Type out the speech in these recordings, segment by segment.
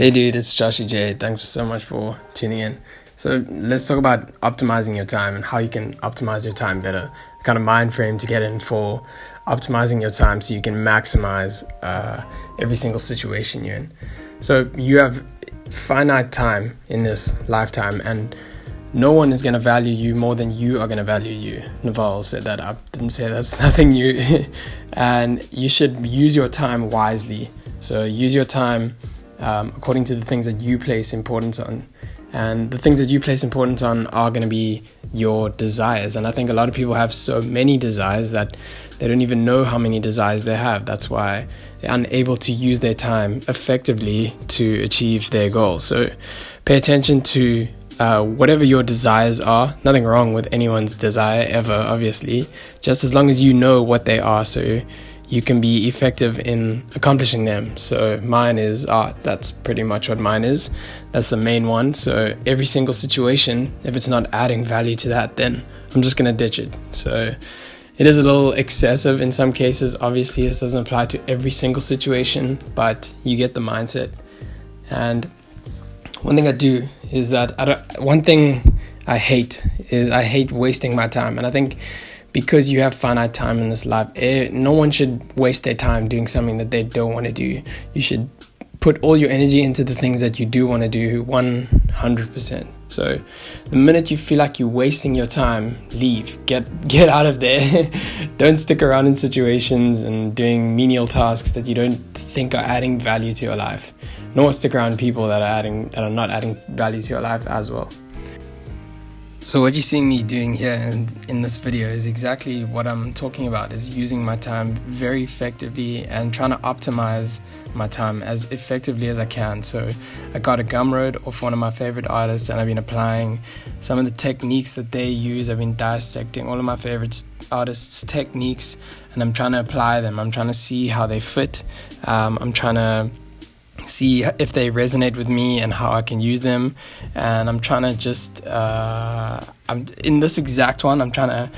Hey dude, it's Joshy J. Thanks so much for tuning in. So let's talk about optimizing your time and how you can optimize your time better. The kind of mind frame to get in for optimizing your time so you can maximize every single situation you're in. So you have finite time in this lifetime, and no one is going to value you more than you are going to value you. Naval said that. I didn't say that's nothing new. And you should use your time wisely. So use your time according to the things that you place importance on. And the things that you place importance on are going to be your desires. And I think a lot of people have so many desires that they don't even know how many desires they have. That's why they're unable to use their time effectively to achieve their goals. So pay attention to whatever your desires are. Nothing wrong with anyone's desire ever, obviously, just as long as you know what they are, so you can be effective in accomplishing them. So mine is art. That's pretty much what mine is. That's the main one. So every single situation, if it's not adding value to that, then I'm just going to ditch it. So it is a little excessive in some cases. Obviously, this doesn't apply to every single situation, but you get the mindset. And one thing I do is that one thing I hate wasting my time. And I think because you have finite time in this life, no one should waste their time doing something that they don't want to do. You should put all your energy into the things that you do want to do 100%. So the minute you feel like you're wasting your time, leave. Get out of there. Don't stick around in situations and doing menial tasks that you don't think are adding value to your life. Nor stick around people that are not adding value to your life as well. So what you're seeing me doing here in this video is exactly what I'm talking about, is using my time very effectively and trying to optimize my time as effectively as I can. So I got a Gumroad off one of my favorite artists, and I've been applying some of the techniques that they use. I've been dissecting all of my favorite artists' techniques, and I'm trying to apply them. I'm trying to see how they fit. I'm trying to see if they resonate with me and how I can use them. And I'm trying to just I'm in this exact one, I'm trying to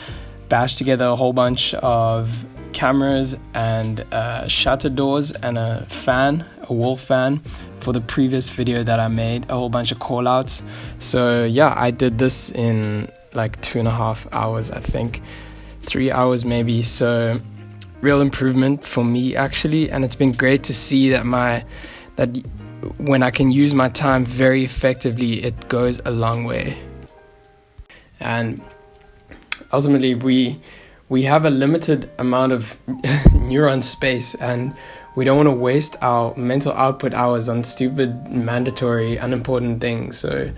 bash together a whole bunch of cameras and shutter doors and a wall fan for the previous video that I made, a whole bunch of callouts. So yeah, I did this in like 2.5 hours, I think 3 hours maybe. So real improvement for me actually, and it's been great to see that when I can use my time very effectively, it goes a long way. And ultimately, we have a limited amount of neuron space, and we don't want to waste our mental output hours on stupid, mandatory, unimportant things. So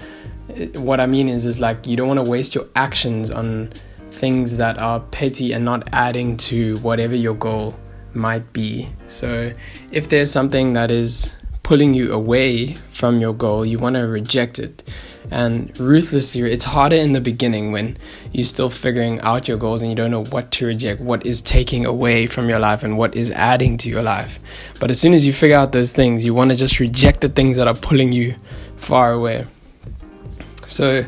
what I mean is like, you don't want to waste your actions on things that are petty and not adding to whatever your goal might be. So if there's something that is pulling you away from your goal, you want to reject it. And ruthlessly, it's harder in the beginning when you're still figuring out your goals and you don't know what to reject, what is taking away from your life and what is adding to your life. But as soon as you figure out those things, you want to just reject the things that are pulling you far away. So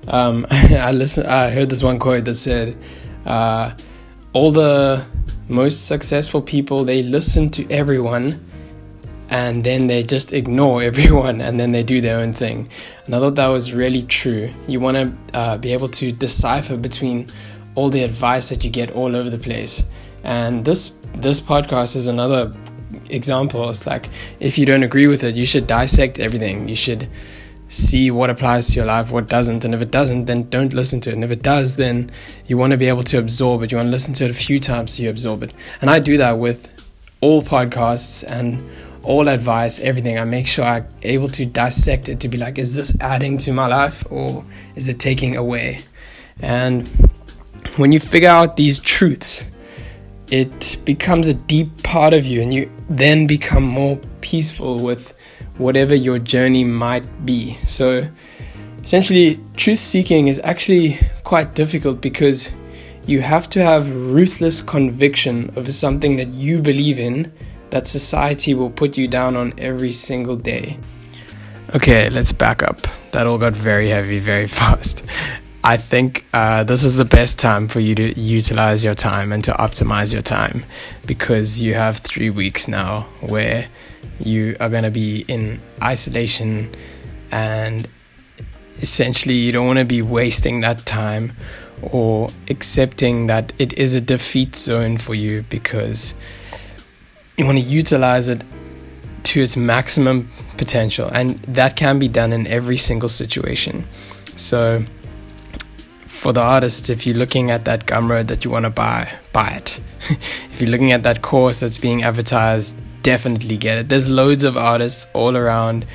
I heard this one quote that said, all the most successful people, they listen to everyone and then they just ignore everyone, and then they do their own thing. And I thought that was really true. You want to be able to decipher between all the advice that you get all over the place. And this podcast is another example. It's like, if you don't agree with it, you should dissect everything. You should see what applies to your life, what doesn't. And if it doesn't, then don't listen to it. And if it does, then you want to be able to absorb it. You want to listen to it a few times so you absorb it. And I do that with all podcasts and all advice, everything. I make sure I'm able to dissect it to be like, is this adding to my life or is it taking away? And when you figure out these truths, it becomes a deep part of you, and you then become more peaceful with whatever your journey might be. So essentially, truth seeking is actually quite difficult because you have to have ruthless conviction of something that you believe in, that society will put you down on every single day. Okay, let's back up. That all got very heavy very fast. I think this is the best time for you to utilize your time and to optimize your time, because you have 3 weeks now where you are going to be in isolation, and essentially you don't want to be wasting that time or accepting that it is a defeat zone for you, because you want to utilize it to its maximum potential, and that can be done in every single situation. So for the artists, if you're looking at that Gumroad that you want to buy it. If you're looking at that course that's being advertised, definitely get it. There's loads of artists all around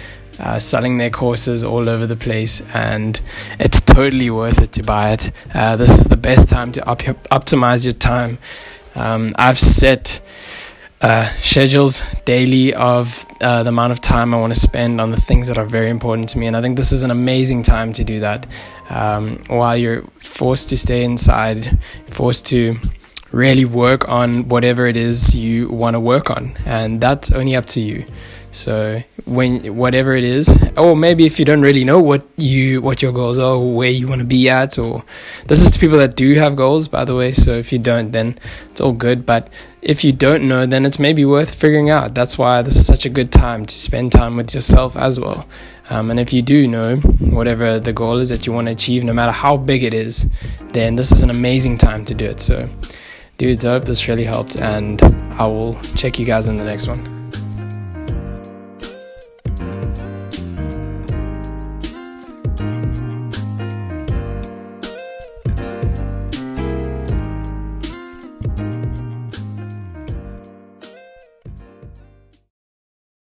selling their courses all over the place, and it's totally worth it to buy it. This is the best time to optimize your time. I've set schedules daily of the amount of time I want to spend on the things that are very important to me, and I think this is an amazing time to do that. While you're forced to stay inside, forced to really work on whatever it is you want to work on, and that's only up to you. So whatever it is, or maybe if you don't really know what your goals are, or where you want to be at, or this is to people that do have goals, by the way. So if you don't, then it's all good. But if you don't know, then it's maybe worth figuring out. That's why this is such a good time to spend time with yourself as well. And if you do know whatever the goal is that you want to achieve, no matter how big it is, then this is an amazing time to do it. So dudes, I hope this really helped, and I will check you guys in the next one.